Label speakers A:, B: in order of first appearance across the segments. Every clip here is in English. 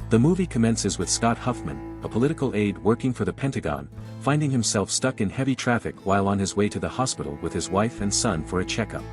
A: The movie commences with Scott Huffman, a political aide working for the Pentagon, finding himself stuck in heavy traffic while on his way to the hospital with his wife and son for a checkup.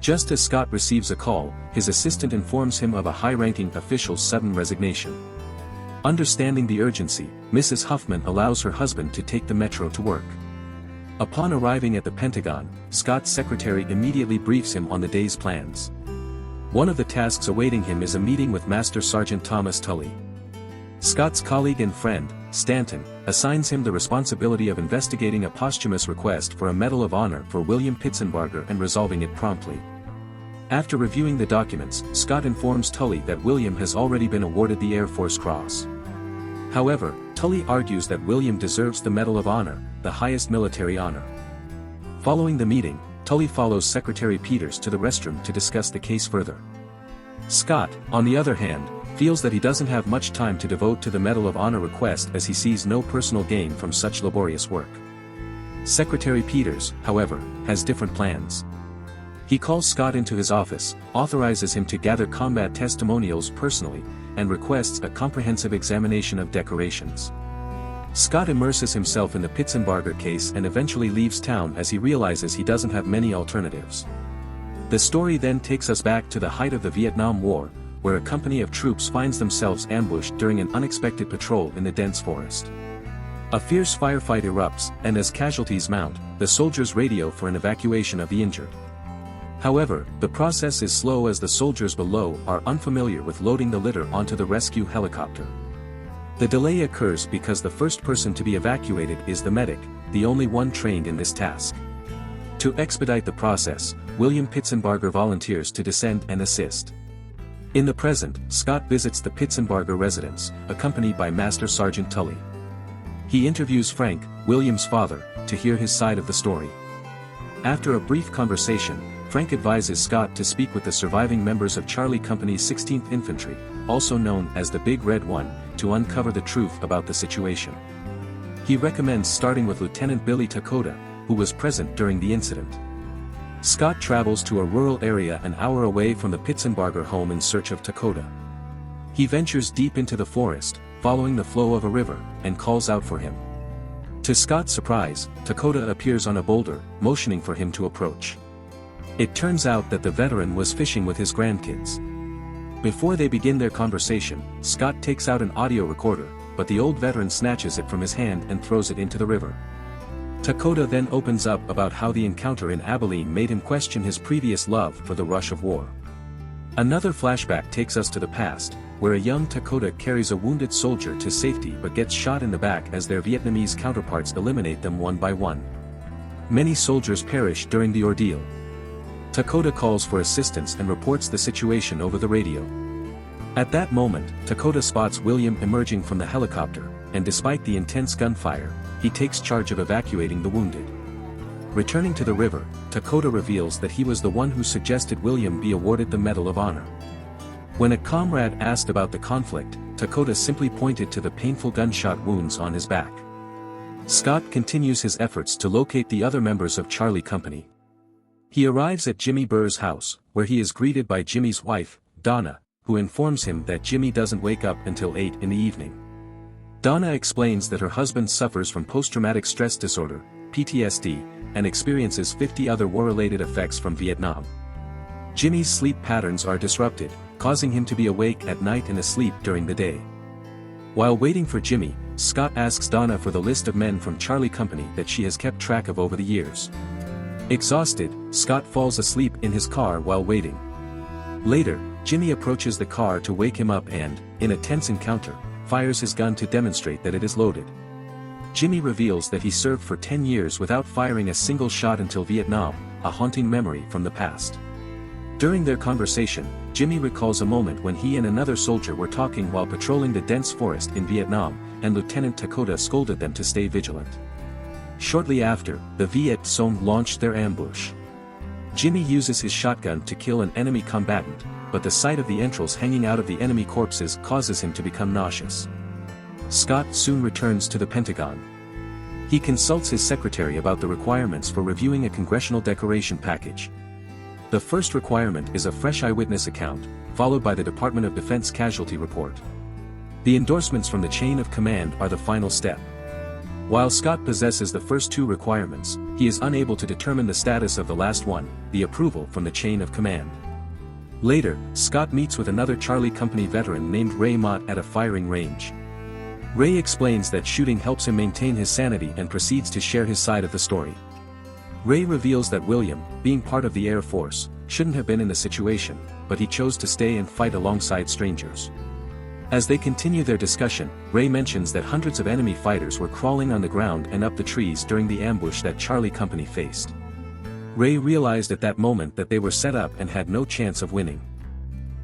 A: Just as Scott receives a call, his assistant informs him of a high-ranking official's sudden resignation. Understanding the urgency, Mrs. Huffman allows her husband to take the metro to work. Upon arriving at the Pentagon, Scott's secretary immediately briefs him on the day's plans. One of the tasks awaiting him is a meeting with Master Sergeant Thomas Tully. Scott's colleague and friend, Stanton, assigns him the responsibility of investigating a posthumous request for a Medal of Honor for William Pitsenbarger and resolving it promptly. After reviewing the documents, Scott informs Tully that William has already been awarded the Air Force Cross. However, Tully argues that William deserves the Medal of Honor, the highest military honor. Following the meeting, Tully follows Secretary Peters to the restroom to discuss the case further. Scott, on the other hand, feels that he doesn't have much time to devote to the Medal of Honor request as he sees no personal gain from such laborious work. Secretary Peters, however, has different plans. He calls Scott into his office, authorizes him to gather combat testimonials personally, and requests a comprehensive examination of decorations. Scott immerses himself in the Pitsenbarger case and eventually leaves town as he realizes he doesn't have many alternatives. The story then takes us back to the height of the Vietnam War, where a company of troops finds themselves ambushed during an unexpected patrol in the dense forest. A fierce firefight erupts, and as casualties mount, the soldiers radio for an evacuation of the injured. However, the process is slow as the soldiers below are unfamiliar with loading the litter onto the rescue helicopter. The delay occurs because the first person to be evacuated is the medic, the only one trained in this task. To expedite the process, William Pitsenbarger volunteers to descend and assist. In the present, Scott visits the Pitsenbarger residence, accompanied by Master Sergeant Tully. He interviews Frank, William's father, to hear his side of the story. After a brief conversation, Frank advises Scott to speak with the surviving members of Charlie Company's 16th Infantry, also known as the Big Red One, to uncover the truth about the situation. He recommends starting with Lieutenant Billy Takota, who was present during the incident. Scott travels to a rural area an hour away from the Pitsenbarger home in search of Takota. He ventures deep into the forest, following the flow of a river, and calls out for him. To Scott's surprise, Takota appears on a boulder, motioning for him to approach. It turns out that the veteran was fishing with his grandkids. Before they begin their conversation, Scott takes out an audio recorder, but the old veteran snatches it from his hand and throws it into the river. Takota then opens up about how the encounter in Abilene made him question his previous love for the rush of war. Another flashback takes us to the past, where a young Takota carries a wounded soldier to safety but gets shot in the back as their Vietnamese counterparts eliminate them one by one. Many soldiers perish during the ordeal. Takota calls for assistance and reports the situation over the radio. At that moment, Takota spots William emerging from the helicopter, and despite the intense gunfire, he takes charge of evacuating the wounded. Returning to the river, Takota reveals that he was the one who suggested William be awarded the Medal of Honor. When a comrade asked about the conflict, Takota simply pointed to the painful gunshot wounds on his back. Scott continues his efforts to locate the other members of Charlie Company. He arrives at Jimmy Burr's house, where he is greeted by Jimmy's wife, Donna, who informs him that Jimmy doesn't wake up until 8 in the evening. Donna explains that her husband suffers from post-traumatic stress disorder, PTSD, and experiences 50 other war-related effects from Vietnam. Jimmy's sleep patterns are disrupted, causing him to be awake at night and asleep during the day. While waiting for Jimmy, Scott asks Donna for the list of men from Charlie Company that she has kept track of over the years. Exhausted, Scott falls asleep in his car while waiting. Later, Jimmy approaches the car to wake him up and, in a tense encounter, fires his gun to demonstrate that it is loaded. Jimmy reveals that he served for 10 years without firing a single shot until Vietnam, a haunting memory from the past. During their conversation, Jimmy recalls a moment when he and another soldier were talking while patrolling the dense forest in Vietnam, and Lieutenant Takota scolded them to stay vigilant. Shortly after, the Viet Cong launched their ambush. Jimmy uses his shotgun to kill an enemy combatant, but the sight of the entrails hanging out of the enemy corpses causes him to become nauseous. Scott soon returns to the Pentagon. He consults his secretary about the requirements for reviewing a congressional decoration package. The first requirement is a fresh eyewitness account, followed by the Department of Defense casualty report. The endorsements from the chain of command are the final step. While Scott possesses the first two requirements, he is unable to determine the status of the last one, the approval from the chain of command. Later, Scott meets with another Charlie Company veteran named Ray Mott at a firing range. Ray explains that shooting helps him maintain his sanity and proceeds to share his side of the story. Ray reveals that William, being part of the Air Force, shouldn't have been in the situation, but he chose to stay and fight alongside strangers. As they continue their discussion, Ray mentions that hundreds of enemy fighters were crawling on the ground and up the trees during the ambush that Charlie Company faced. Ray realized at that moment that they were set up and had no chance of winning.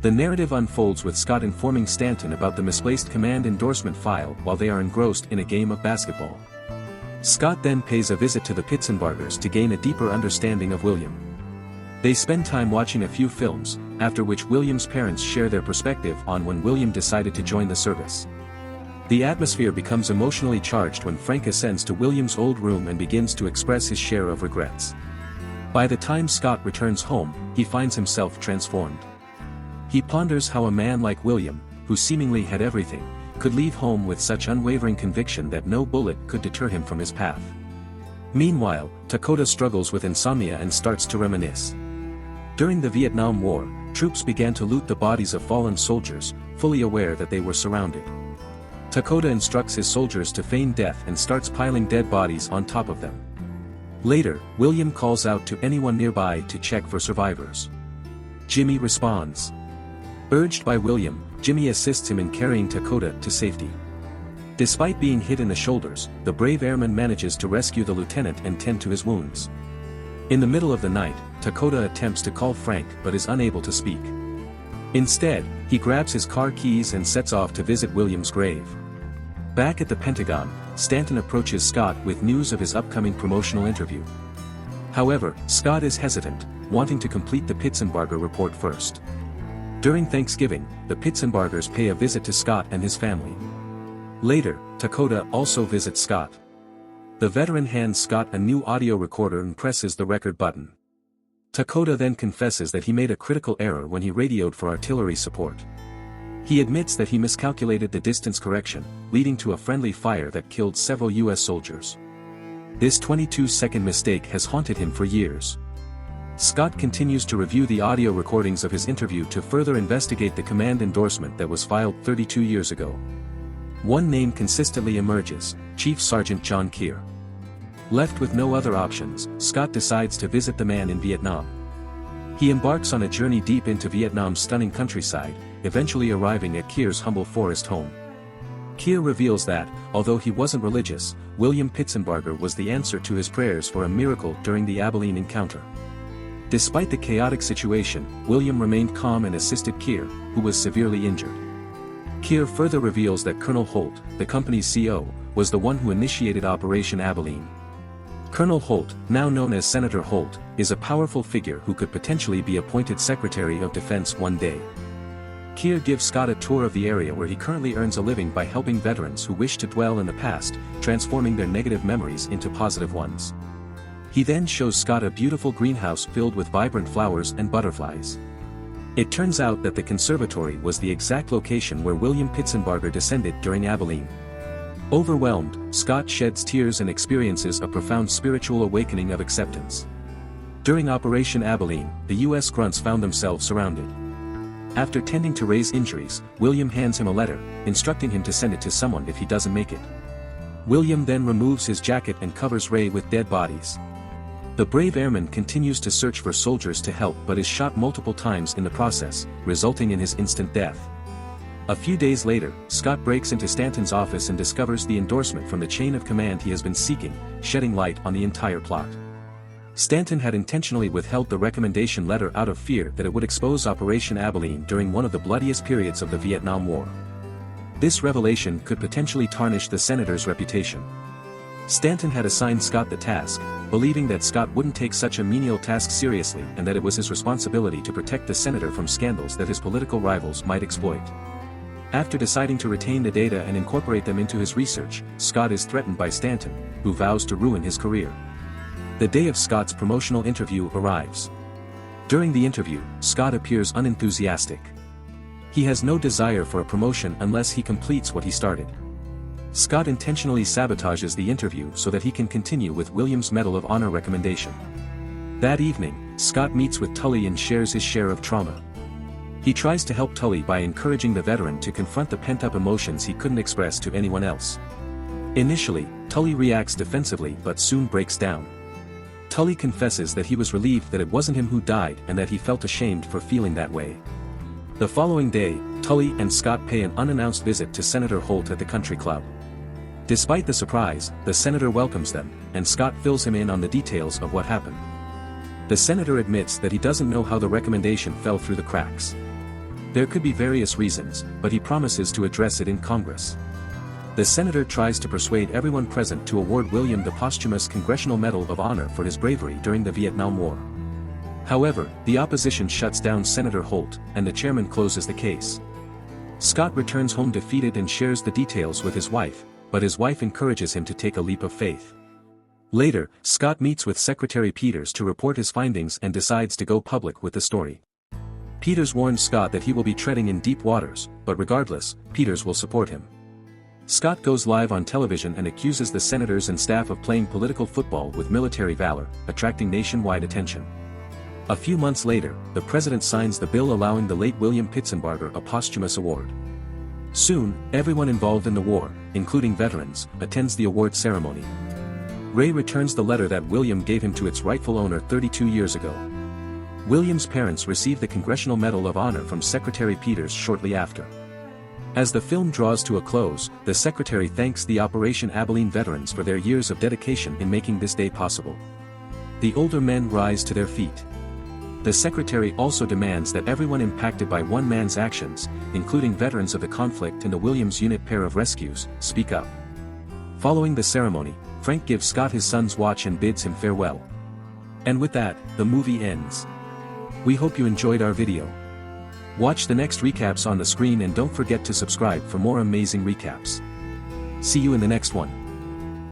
A: The narrative unfolds with Scott informing Stanton about the misplaced command endorsement file while they are engrossed in a game of basketball. Scott then pays a visit to the Pitsenbargers to gain a deeper understanding of William. They spend time watching a few films, after which William's parents share their perspective on when William decided to join the service. The atmosphere becomes emotionally charged when Frank ascends to William's old room and begins to express his share of regrets. By the time Scott returns home, he finds himself transformed. He ponders how a man like William, who seemingly had everything, could leave home with such unwavering conviction that no bullet could deter him from his path. Meanwhile, Dakota struggles with insomnia and starts to reminisce. During the Vietnam War, troops began to loot the bodies of fallen soldiers, fully aware that they were surrounded. Dakota instructs his soldiers to feign death and starts piling dead bodies on top of them. Later, William calls out to anyone nearby to check for survivors. Jimmy responds. Urged by William, Jimmy assists him in carrying Dakota to safety. Despite being hit in the shoulders, the brave airman manages to rescue the lieutenant and tend to his wounds. In the middle of the night, Dakota attempts to call Frank but is unable to speak. Instead, he grabs his car keys and sets off to visit William's grave. Back at the Pentagon, Stanton approaches Scott with news of his upcoming promotional interview. However, Scott is hesitant, wanting to complete the Pitsenbarger report first. During Thanksgiving, the Pitsenbargers pay a visit to Scott and his family. Later, Dakota also visits Scott. The veteran hands Scott a new audio recorder and presses the record button. Dakota then confesses that he made a critical error when he radioed for artillery support. He admits that he miscalculated the distance correction, leading to a friendly fire that killed several U.S. soldiers. This 22-second mistake has haunted him for years. Scott continues to review the audio recordings of his interview to further investigate the command endorsement that was filed 32 years ago. One name consistently emerges: Chief Sergeant John Keir. Left with no other options, Scott decides to visit the man in Vietnam. He embarks on a journey deep into Vietnam's stunning countryside, eventually arriving at Keir's humble forest home. Keir reveals that, although he wasn't religious, William Pitsenbarger was the answer to his prayers for a miracle during the Abilene encounter. Despite the chaotic situation, William remained calm and assisted Keir, who was severely injured. Keir further reveals that Colonel Holt, the company's CO, was the one who initiated Operation Abilene. Colonel Holt, now known as Senator Holt, is a powerful figure who could potentially be appointed Secretary of Defense one day. Keir gives Scott a tour of the area where he currently earns a living by helping veterans who wish to dwell in the past, transforming their negative memories into positive ones. He then shows Scott a beautiful greenhouse filled with vibrant flowers and butterflies. It turns out that the conservatory was the exact location where William Pitsenbarger descended during Abilene. Overwhelmed, Scott sheds tears and experiences a profound spiritual awakening of acceptance. During Operation Abilene, the U.S. grunts found themselves surrounded. After tending to Ray's injuries, William hands him a letter, instructing him to send it to someone if he doesn't make it. William then removes his jacket and covers Ray with dead bodies. The brave airman continues to search for soldiers to help but is shot multiple times in the process, resulting in his instant death. A few days later, Scott breaks into Stanton's office and discovers the endorsement from the chain of command he has been seeking, shedding light on the entire plot. Stanton had intentionally withheld the recommendation letter out of fear that it would expose Operation Abilene during one of the bloodiest periods of the Vietnam War. This revelation could potentially tarnish the senator's reputation. Stanton had assigned Scott the task, believing that Scott wouldn't take such a menial task seriously and that it was his responsibility to protect the senator from scandals that his political rivals might exploit. After deciding to retain the data and incorporate them into his research, Scott is threatened by Stanton, who vows to ruin his career. The day of Scott's promotional interview arrives. During the interview, Scott appears unenthusiastic. He has no desire for a promotion unless he completes what he started. Scott intentionally sabotages the interview so that he can continue with William's Medal of Honor recommendation. That evening, Scott meets with Tully and shares his share of trauma. He tries to help Tully by encouraging the veteran to confront the pent-up emotions he couldn't express to anyone else. Initially, Tully reacts defensively but soon breaks down. Tully confesses that he was relieved that it wasn't him who died and that he felt ashamed for feeling that way. The following day, Tully and Scott pay an unannounced visit to Senator Holt at the country club. Despite the surprise, the senator welcomes them, and Scott fills him in on the details of what happened. The senator admits that he doesn't know how the recommendation fell through the cracks. There could be various reasons, but he promises to address it in Congress. The senator tries to persuade everyone present to award William the posthumous Congressional Medal of Honor for his bravery during the Vietnam War. However, the opposition shuts down Senator Holt, and the chairman closes the case. Scott returns home defeated and shares the details with his wife, but his wife encourages him to take a leap of faith. Later, Scott meets with Secretary Peters to report his findings and decides to go public with the story. Peters warns Scott that he will be treading in deep waters, but regardless, Peters will support him. Scott goes live on television and accuses the senators and staff of playing political football with military valor, attracting nationwide attention. A few months later, the president signs the bill allowing the late William Pitsenbarger a posthumous award. Soon, everyone involved in the war, including veterans, attends the award ceremony. Ray returns the letter that William gave him to its rightful owner 32 years ago. William's parents receive the Congressional Medal of Honor from Secretary Peters shortly after. As the film draws to a close, the secretary thanks the Operation Abilene veterans for their years of dedication in making this day possible. The older men rise to their feet. The secretary also demands that everyone impacted by one man's actions, including veterans of the conflict and the Williams Unit pair of rescues, speak up. Following the ceremony, Frank gives Scott his son's watch and bids him farewell. And with that, the movie ends. We hope you enjoyed our video. Watch the next recaps on the screen and don't forget to subscribe for more amazing recaps. See you in the next one.